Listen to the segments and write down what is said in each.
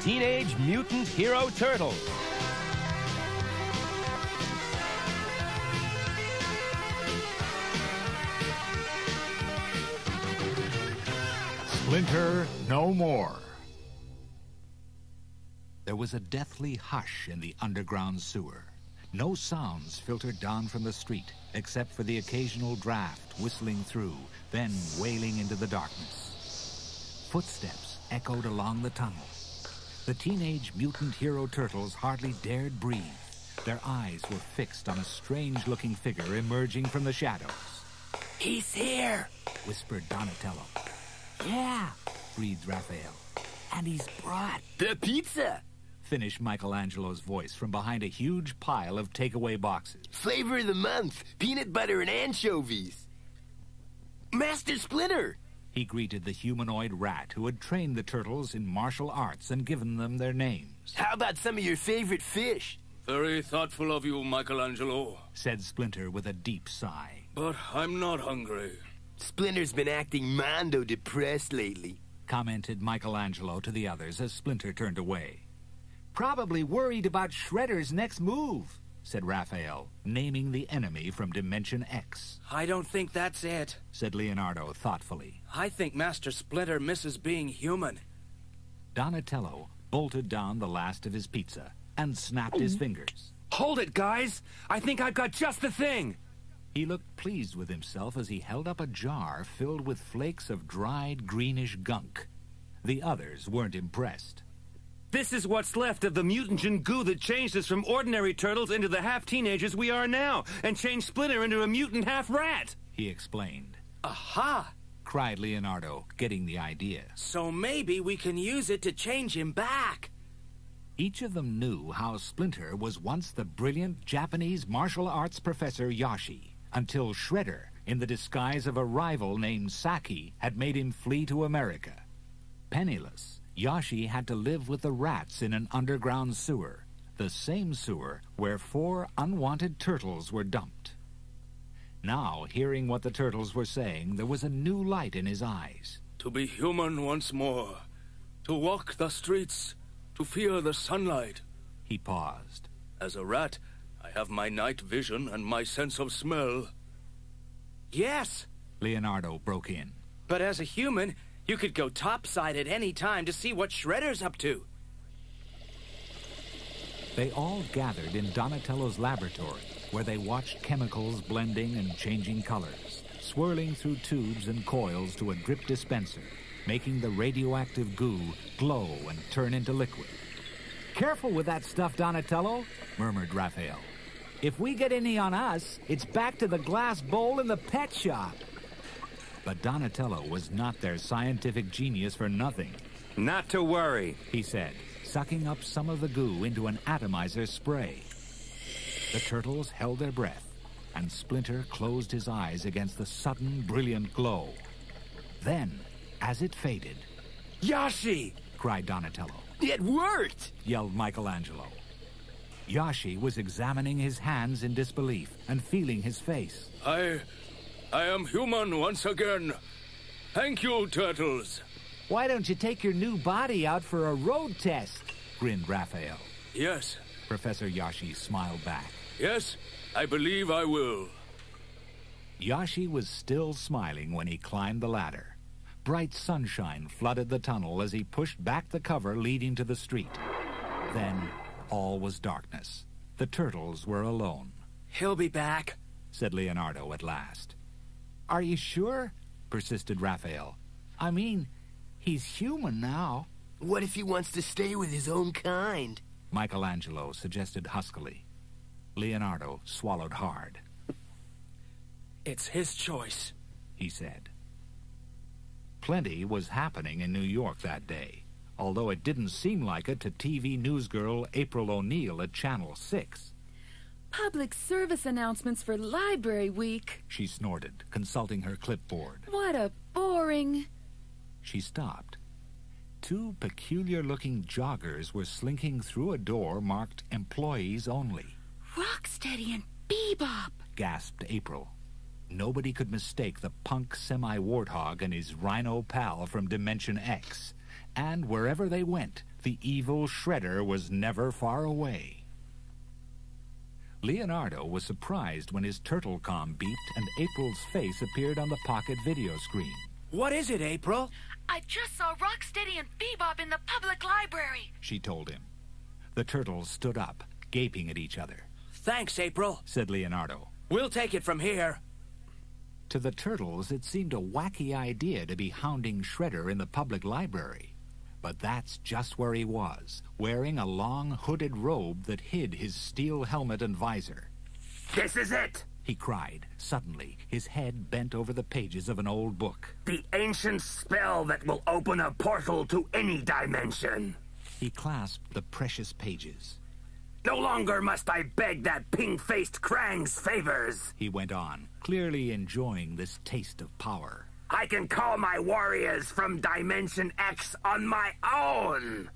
Teenage Mutant Hero Turtles. Splinter no more. There was a deathly hush in the underground sewer. No sounds filtered down from the street, except for the occasional draft whistling through, then wailing into the darkness. Footsteps echoed along the tunnel. The Teenage Mutant Hero Turtles hardly dared breathe. Their eyes were fixed on a strange-looking figure emerging from the shadows. "He's here," whispered Donatello. "Yeah," breathed Raphael. "and he's brought the pizza," finished Michelangelo's voice from behind a huge pile of takeaway boxes. "Flavor of the month, peanut butter and anchovies. Master Splinter!" He greeted the humanoid rat who had trained the turtles in martial arts and given them their names. "How about some of your favorite fish?" "Very thoughtful of you, Michelangelo," said Splinter with a deep sigh. "But I'm not hungry." "Splinter's been acting mondo depressed lately," commented Michelangelo to the others as Splinter turned away. Probably worried about Shredder's next move, said Raphael, naming the enemy from Dimension X. "I don't think that's it," said Leonardo thoughtfully. "I think Master Splinter misses being human." Donatello bolted down the last of his pizza and snapped his fingers. "Hold it, guys! I think I've got just the thing!" He looked pleased with himself as he held up a jar filled with flakes of dried greenish gunk. The others weren't impressed. "This is what's left of the mutagen goo that changed us from ordinary turtles into the half-teenagers we are now, and changed Splinter into a mutant half-rat," he explained. "Aha!" cried Leonardo, getting the idea. "So maybe we can use it to change him back." Each of them knew how Splinter was once the brilliant Japanese martial arts professor Yashi, until Shredder, in the disguise of a rival named Saki, had made him flee to America. Penniless, Yashi had to live with the rats in an underground sewer, the same sewer where 4 unwanted turtles were dumped. Now, hearing what the turtles were saying, there was a new light in his eyes. "To be human once more, to walk the streets, to feel the sunlight." He paused. "As a rat, I have my night vision and my sense of smell." "Yes," Leonardo broke in. "but as a human, you could go topside at any time to see what Shredder's up to." They all gathered in Donatello's laboratory, where they watched chemicals blending and changing colors, swirling through tubes and coils to a drip dispenser, making the radioactive goo glow and turn into liquid. "Careful with that stuff, Donatello," murmured Raphael. "If we get any on us, it's back to the glass bowl in the pet shop." But Donatello was not their scientific genius for nothing. "Not to worry," he said, sucking up some of the goo into an atomizer spray. The turtles held their breath, and Splinter closed his eyes against the sudden, brilliant glow. Then, as it faded, "Yashi!" cried Donatello. "It worked!" yelled Michelangelo. Yashi was examining his hands in disbelief and feeling his face. I am human once again. Thank you, turtles." "Why don't you take your new body out for a road test?" grinned Raphael. "Yes, Professor Yashi smiled back. yes, I believe I will." Yashi was still smiling when he climbed the ladder. Bright sunshine flooded the tunnel as he pushed back the cover leading to the street. Then all was darkness. The turtles were alone. "He'll be back," said Leonardo at last. "Are you sure?" persisted Raphael. "I mean, he's human now." "What if he wants to stay with his own kind?" Michelangelo suggested huskily. Leonardo swallowed hard. "It's his choice," he said. Plenty was happening in New York that day, although it didn't seem like it to TV newsgirl April O'Neil at Channel 6. "Public service announcements for Library Week," She snorted, consulting her clipboard. "What a boring..." She stopped. 2 peculiar-looking joggers were slinking through a door marked Employees Only. "Rocksteady and Bebop," gasped April. Nobody could mistake the punk semi-warthog and his rhino pal from Dimension X. And wherever they went, The evil Shredder was never far away. Leonardo was surprised when his turtle comm beeped and April's face appeared on the pocket video screen. What is it, April? I just saw Rocksteady and Bebop in the public library, She told him. The turtles stood up, gaping at each other. Thanks, April, said Leonardo. We'll take it from here. To the turtles, it seemed a wacky idea to be hounding Shredder in the public library. But that's just where he was, wearing a long hooded robe that hid his steel helmet and visor. This is it! He cried, suddenly, his head bent over the pages of an old book. The ancient spell that will open a portal to any dimension. He clasped the precious pages. No longer must I beg that pink-faced Krang's favors. He went on, clearly enjoying this taste of power. I can call my warriors from Dimension X on my own.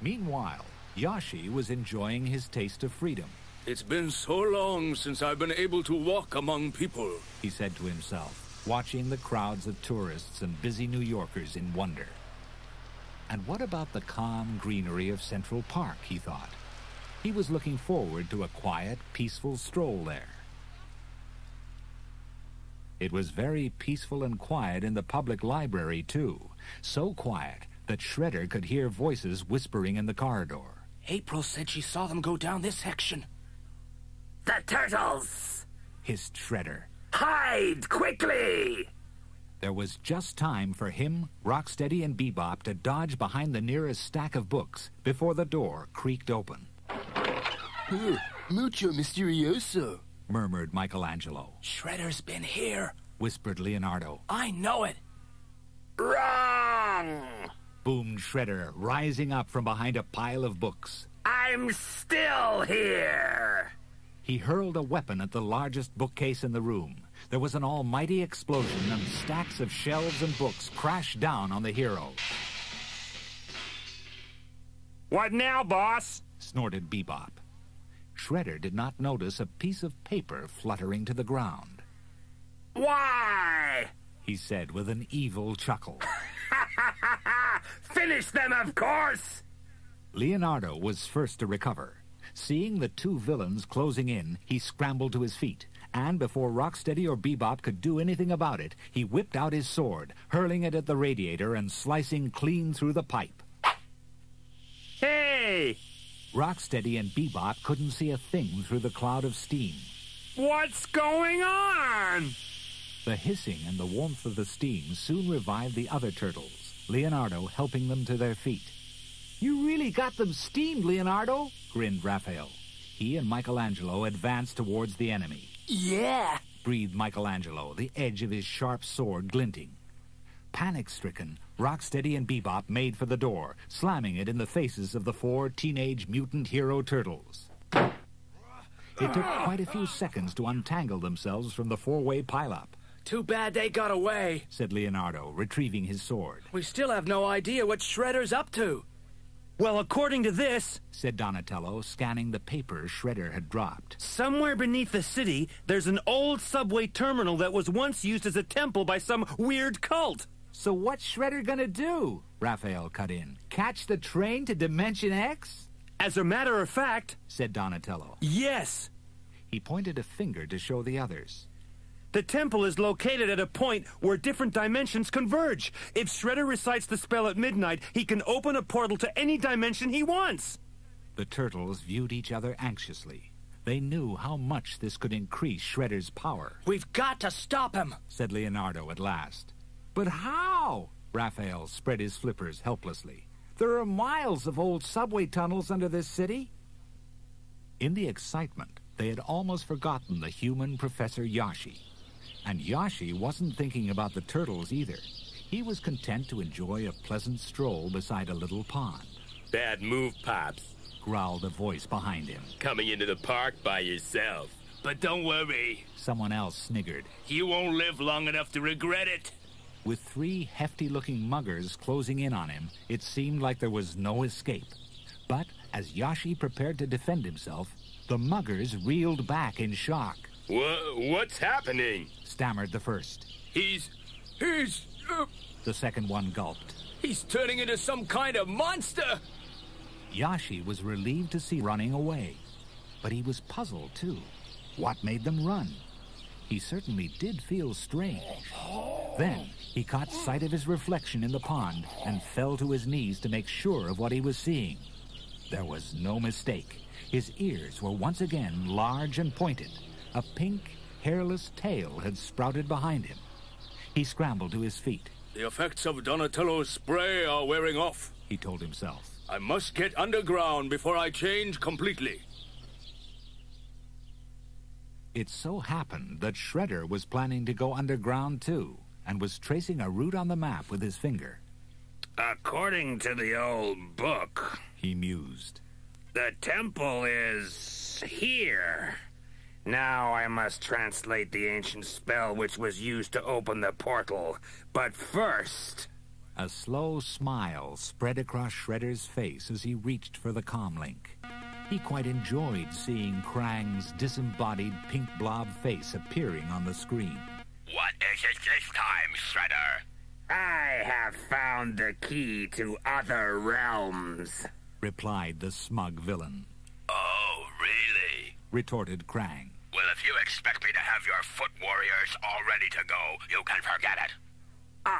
Meanwhile, Yoshi was enjoying his taste of freedom. It's been so long since I've been able to walk among people, he said to himself, watching the crowds of tourists and busy New Yorkers in wonder. And what about the calm greenery of Central Park, he thought. He was looking forward to a quiet, peaceful stroll there. It was very peaceful and quiet in the public library, too. So quiet that Shredder could hear voices whispering in the corridor. April said she saw them go down this section. The turtles! Hissed Shredder. Hide quickly! There was just time for him, Rocksteady, and Bebop to dodge behind the nearest stack of books before the door creaked open. Mucho misterioso, murmured Michelangelo. Shredder's been here, whispered Leonardo. I know it. Wrong! Boomed Shredder, rising up from behind a pile of books. I'm still here! He hurled a weapon at the largest bookcase in the room. There was an almighty explosion, and stacks of shelves and books crashed down on the hero. What now, boss? Snorted Bebop. Shredder did not notice a piece of paper fluttering to the ground. Why? He said with an evil chuckle. Finish them, of course! Leonardo was first to recover. Seeing the two villains closing in, he scrambled to his feet, and before Rocksteady or Bebop could do anything about it, he whipped out his sword, hurling it at the radiator and slicing clean through the pipe. Hey! Rocksteady and Bebop couldn't see a thing through the cloud of steam. What's going on? The hissing and the warmth of the steam soon revived the other turtles, Leonardo helping them to their feet. You really got them steamed, Leonardo, grinned Raphael. He and Michelangelo advanced towards the enemy. Yeah, breathed Michelangelo, the edge of his sharp sword glinting. Panic-stricken, Rocksteady and Bebop made for the door, slamming it in the faces of the four teenage mutant hero turtles. It took quite a few seconds to untangle themselves from the four-way pileup. Too bad they got away, said Leonardo, retrieving his sword. We still have no idea what Shredder's up to. Well, according to this, said Donatello, scanning the paper Shredder had dropped. Somewhere beneath the city, there's an old subway terminal that was once used as a temple by some weird cult. So what's Shredder gonna do? Raphael cut in. Catch the train to Dimension X? As a matter of fact, said Donatello. Yes. He pointed a finger to show the others. The temple is located at a point where different dimensions converge. If Shredder recites the spell at midnight, he can open a portal to any dimension he wants. The turtles viewed each other anxiously. They knew how much this could increase Shredder's power. We've got to stop him, said Leonardo at last. But how? Raphael spread his flippers helplessly. There are miles of old subway tunnels under this city. In the excitement, they had almost forgotten the human Professor Yoshi. And Yoshi wasn't thinking about the turtles either. He was content to enjoy a pleasant stroll beside a little pond. Bad move, Pops, growled a voice behind him. Coming into the park by yourself. But don't worry. Someone else sniggered. You won't live long enough to regret it. With three hefty-looking muggers closing in on him, it seemed like there was no escape. But as Yoshi prepared to defend himself, the muggers reeled back in shock. What's happening? Stammered the first. He's The second one gulped. He's turning into some kind of monster! Yashi was relieved to see running away. But he was puzzled, too. What made them run? He certainly did feel strange. Then he caught sight of his reflection in the pond and fell to his knees to make sure of what he was seeing. There was no mistake. His ears were once again large and pointed. A pink, hairless tail had sprouted behind him. He scrambled to his feet. The effects of Donatello's spray are wearing off, he told himself. I must get underground before I change completely. It so happened that Shredder was planning to go underground too, and was tracing a route on the map with his finger. According to the old book, he mused, the temple is here. Now I must translate the ancient spell which was used to open the portal. But first... A slow smile spread across Shredder's face as he reached for the comlink. He quite enjoyed seeing Krang's disembodied pink blob face appearing on the screen. What is it this time, Shredder? I have found the key to other realms, replied the smug villain. Oh, really? Retorted Krang. Well, if you expect me to have your foot warriors all ready to go, you can forget it.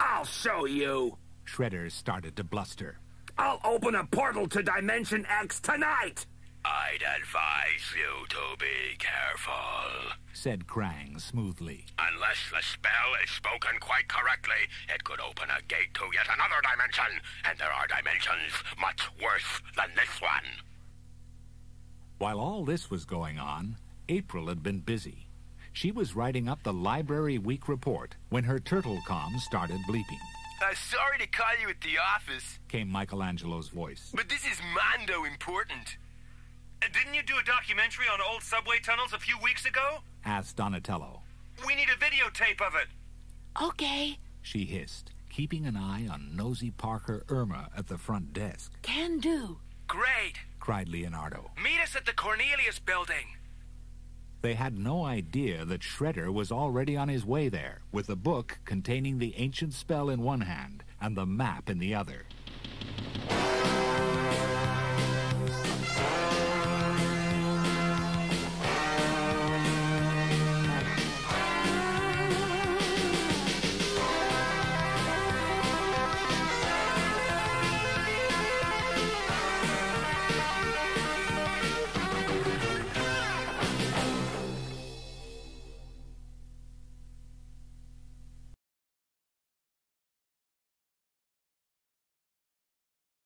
I'll show you. Shredder started to bluster. I'll open a portal to Dimension X tonight. I'd advise you to be careful, said Krang smoothly. Unless the spell is spoken quite correctly, it could open a gate to yet another dimension, and there are dimensions much worse than this one. While all this was going on, April had been busy. She was writing up the Library Week report when her turtle comm started bleeping. Sorry to call you at the office, came Michelangelo's voice. but this is mondo important. Didn't you do a documentary on old subway tunnels a few weeks ago? Asked Donatello. We need a videotape of it. Okay, She hissed, keeping an eye on nosy Parker Irma at the front desk. can do. Great. Cried Leonardo. Meet us at the Cornelius building. They had no idea that Shredder was already on his way there, with the book containing the ancient spell in one hand and the map in the other.